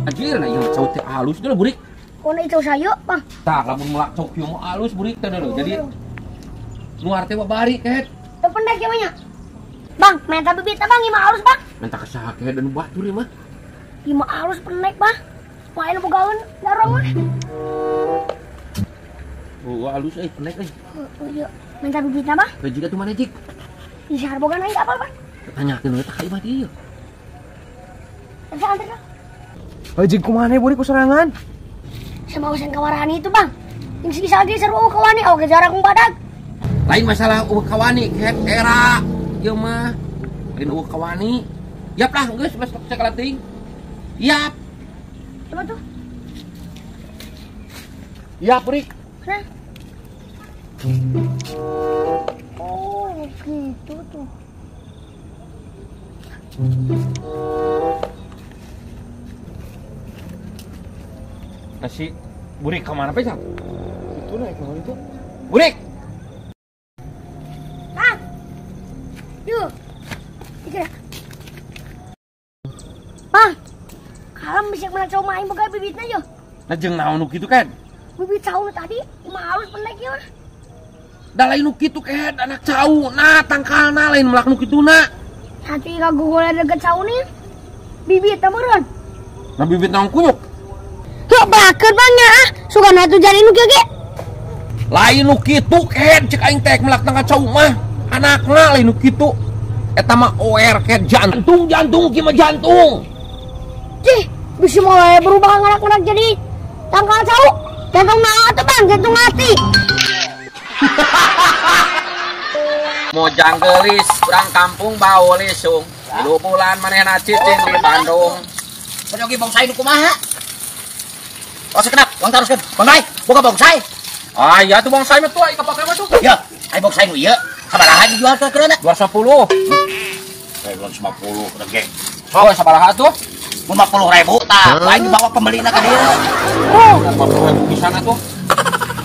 Anjir na ieu cau teh alus dulu burik. Oh, itu saya, Bang. Tah lamun mulak cau kieu mah alus burik teh lho. Jadi luar teh bari ket. Teu pendek ya banyak. Bang, minta bibit Bang, 5 alus, Bang. Minta ka saha ke dan batur mah. 5 alus pendek, Bang. Lain bogaeun garong mah. Oh, alus pendek euy. Iya, minta bibitna, Bang. Teu jiga tuh mana jik? Di sahar boga naik apa, Bang? Tanyakeun we tah ka imah dieu. Santai, Bang. Jik kumaha burik ku serangan? Sama usen kawarahan itu, Bang. Yang sisa lagi seru kawani, oke jarak badag. Lain masalah kawani ket era ieu mah. Lain kawani. Yap lah geus sakalating. Yap. Coba tuh. Yap burik. Nah. Oh, gitu tuh. Nasi burik kemana pesang? Itu naik kemana itu? Burik! Bang! Yuk! Ikut. Bang! Kalam bisa menak cowok main boga bibitnya yuk. Nah jeung naon nu kitu kan? Bibit cowok tadi 5 alus pendek ya. Da lain nu kitu kan anak cau. Nah tangkalna lain melak nu kituna. Nanti kagugula deket cowok nih. Bibit tamuran. Nah bibit naon kunyuk? Yuk bakar Bang ya. Suka natu jadi nu kieu ge. Lain nu kitu kan cek aing teh melak tangka cau mah. Anakna lain nu kitu. Eta mah OR kan jantung kieu mah jantung. Cih, bisa mulai berubah nganak-nganak jadi tangkal cowok. Jantung naon tuh Bang, jantung mati. Mojang geulis urang kampung bau lisung. 3 bulan manehna cicing di Bandung. Penyogi bongsai nu kumaha? Oh sekenap, uang taruskeun. Banggai, boga bongsai. Ah iya tuh bongsai mah tuh ai kapake mah tuh. Ya, ai bongsai nu ieu. Sabaraha dijual ke keureunan? 210. Saya belum 50 rege. Oh, sabaraha tuh? 50.000 tah. Lain dibawa pembelina ka dieu. Oh, 50.000 di sana tuh.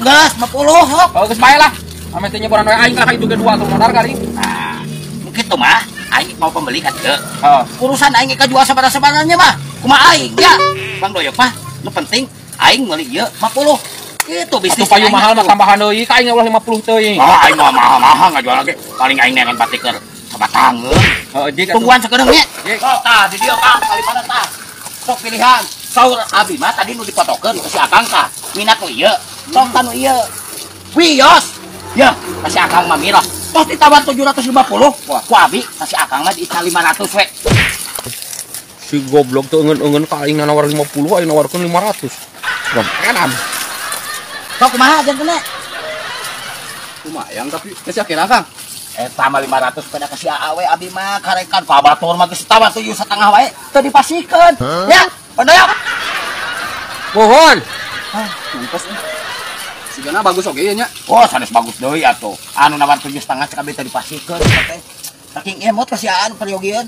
Geus 50 hok. Oh, geus bae lah. Ame teh nyeburan we aing lah itu ge 2 tuh modal kali. Nah, kitu mah aing mau pembeli ka dieu. Heeh. Urusan aing ka jual sabaraha-sabaranya mah kumaha aing ya. Bang Doyok mah nu penting aing meuli ieu 50. Itu bisnis. Atuh payu mahal mah tambahan deui ka aing ulah 50 teuing. Oh, aing mah mahal-mahal ngajual lagi. Paling aing nengen pati keur sabatang. Heeh, jik Tungguan sakedeung nya. Oh, tah di dieu Kang, kalipana tah. Sok pilihan. Saur abi mah tadi nu dipotokeun ka si Akang tah. Minat nu ieu. Sok tanu ieu. Wios. Ya, kasih Akang mah mirah. Tos ditawar 750. Wah, ku abi kasih Akang mah diical 500 we. Si goblok tuh engen-engen ka aing nawar 50, aing nawarkeun 500. Gampenan. Sok kumaha jantuna? Lumayan tapi kasih akhirnya Kang. Eta mah 500 pada kasih awe abi mah karekan ka batur mah geus tawar 7,5 wae teu dipasikeun. Ya, pandoyok. Mohon. Ah, mampus nih. Sigana bagus oge nya. Oh, sanes bagus deui atuh. Anu nawar 7,5 cek abi teu dipasikeun teh. Saking emot kasih anu peryogian.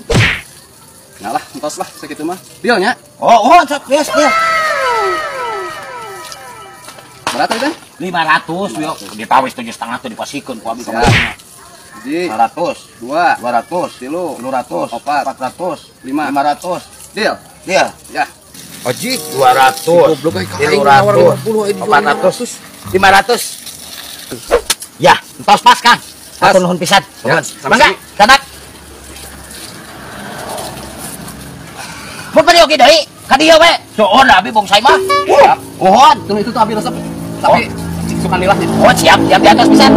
Ngalah, entos lah sakitu mah. Deal nya. Oh, sok geus deal. Berapa tadi? 500 yo ditawis 7,5 teu dipasikeun ku abi ka Ya. Jadi 100, 2, 200, 3, 300, 400, 5. 500. Deal. Deal. Ya. Aji 200, goblok aing ka aing nawar 50 aing 400, 500. Ya, entos pas Kang. Atur nuhun pisan. Ya, Nuhun. sama Mangga, sanak. Mun peryogi deui ka dieu we. Soon abi bongsai mah. Nuhun. Itu tuh abi resep. Tapi suka nilah nya. Oh, siap, siap di atas pisan.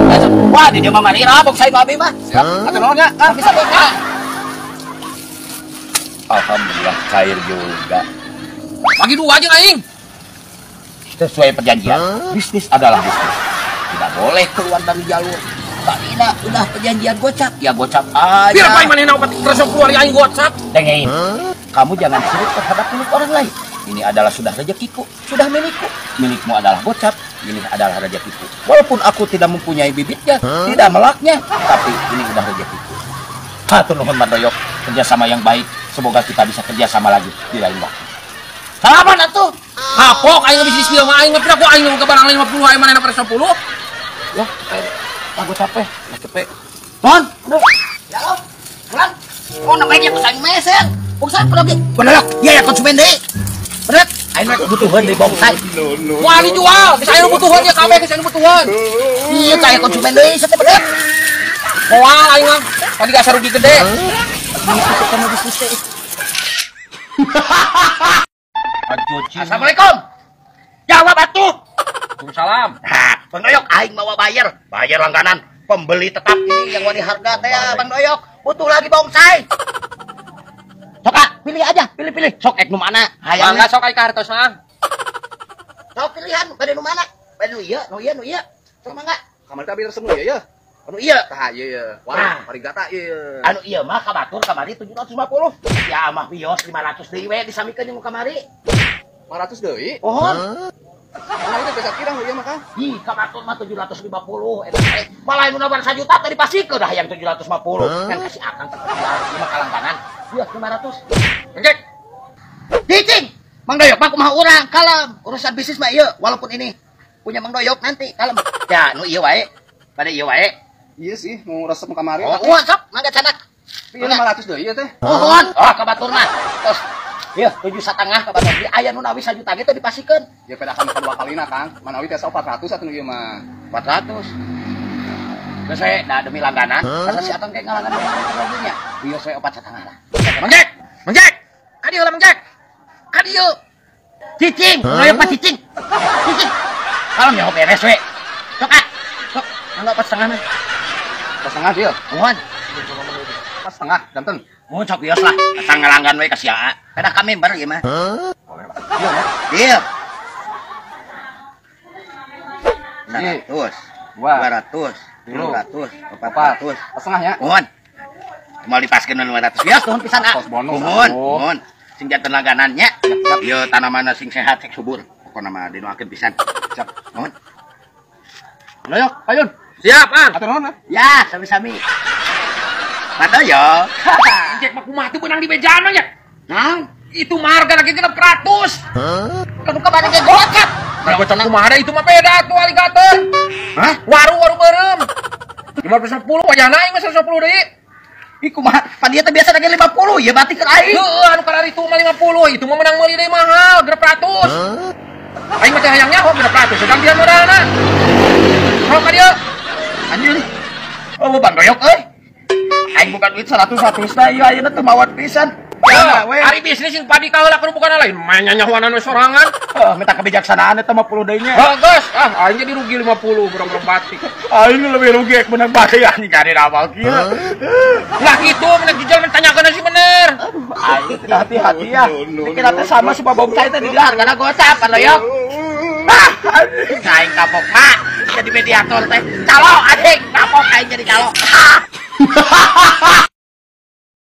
Wah, di dieu mah marira bongsai mah abi mah. Siap. Atur nuhun nya. Tapi sabuk Kang. Alhamdulillah cair juga. bagi 2 aja aing. Sesuai perjanjian, bisnis adalah bisnis. Tidak boleh keluar dari jalur. Tidak, udah perjanjian gocap, ya gocap aja. Biar apa mana nak terus keluar aing WhatsApp. Dengerin, kamu jangan sirik terhadap milik orang lain. Ini adalah sudah rezekiku, sudah milikku. Milikmu adalah gocap, ini adalah rezekiku. Walaupun aku tidak mempunyai bibitnya, tidak melaknya, tapi ini udah rezekiku. Hatur nuhun Mandoyok, kerjasama yang baik. Semoga kita bisa kerjasama lagi di lain waktu. Salaman atuh. Kapok aing bisnis kieu mah aing mah pira ku aing ke barang 50 aing manehna pada 10. Ya, aku capek. Capek. Ton, aduh. Ya lo. Pulang. Oh, namanya pesan meser. Pesan pergi. Bener, ya konsumen deh. Berat, aing rek kebutuhan dari bongsai. Wah dijual, saya butuhan ya kabeh saya butuhan. Iya kayak konsumen deui sate berat. Moal aing mah, tadi gak rugi gede. Kamu bisnis teh. Assalamualaikum. Jawab atuh. Waalaikumsalam. Nah, Bang Doyok aing mau bayar langganan. Pembeli tetap ini yang wani harga teh ya Bang Doyok. Butuh lagi bongsai. Sok pilih aja, pilih. Sok ek nu mana? Hayang sok ai kartos mah. Sok pilihan, bade nu mana? Bade nu ieu. Sok mangga. Kamari teh resep nu ya. Anu ieu. Tah ieu. Wah. Wah, parigata ieu. Anu ieu mah kabatur kamari 750. Ya mah bios 500 deui we disamikeun jeung kamari. 500 deui. Pohon. Nah, itu bisa kirang ieu mah Kang. Ih, kabatur mah 750 eta teh. Malah nu nabar 1 juta tadi pasikeun dah yang 750. Kan kasih akang teh mah kalangganan. Bios 500. Ngek. Cicing. Mang Doyok mah kumaha urang kalem. Urusan bisnis mah ieu walaupun ini punya Mang Doyok nanti kalem. Ya, nu ieu wae. Bade ieu wae. Iya sih, mau resep kamari. Oh, sok mangga canak. Ieu 500 deui ieu teh. Pohon. Oh, kabatur mah. Terus ieu 7,5 kabatur. Di aya nu nawi 1 juta gitu dipasikeun. Ya pedakan kedua kalina Kang. Manawi teh 400 atuh ieu mah. 400. Geus we da demi langganan. Asa si Atang kayak ngalangan lagunya. Ieu we 4,5 lah. Mangjek. Kadieu lah Mangjek. Kadieu. Cicing, Doyok mah cicing. Cicing. Kalem ya beres we. Sok Sok, anggap 4,5 mah. 4,5 ieu. Mohon. 4,5 janten. Mohon sok bios lah. Asal ngalanggan we ka sia. Kada ka member ieu mah. Iya. 100, 200, 300, 400. Setengahnya. Mohon. Mau dipaskeun 500 bios tuhun pisan ah. Tos bonus. Mohon. Sing janten langganannya. Ieu tanamanna sing sehat, sing subur. Pokona mah dinuakeun pisan. Siap. Mohon. Doyok, ayun. Siap, ah. Atur nuhun. Ya, sami-sami. Mata yo. Mangjek mah kumaha tuh benang di bejana nya. Nang, Itu mah harga lagi 600. kan kemarin ge gocap. Nah, gocap kumaha ada itu mah beda tuh aligator. Hah? Waru beureum. 510 wajahna aing mah 110 deui. Ih kumaha? Pan ieu teh biasa lagi 50, ya batik keur aing. Heueuh, anu karari itu mah 50, itu mah menang meuli deui mahal 600. Aing mah teh hayangnya kok 600, gantian modalna. Sok ka dieu. Anjir. Oh, Bang Doyok euy. Aing bukan duit 100 da ieu ayeuna teu mawat pisan. Ya, ari bisnis sing padi kaheula keur bukan lain, main nyanyahuanan we sorangan. Minta kebijaksanaan eta 50 deui nya. Bagus, aing jadi rugi 50 burung-burung batik. Aing lebih rugi ek menang bae anjing cari awal kieu. Lah gitu, menang jijal mentanyakeun sih bener. Aing teh hati-hati ya. Pikir teh sama si babong saya teh di hargana gocap Bang Doyok. Aing kapok mah jadi mediator teh. Calo anjing, kapok aing jadi calo.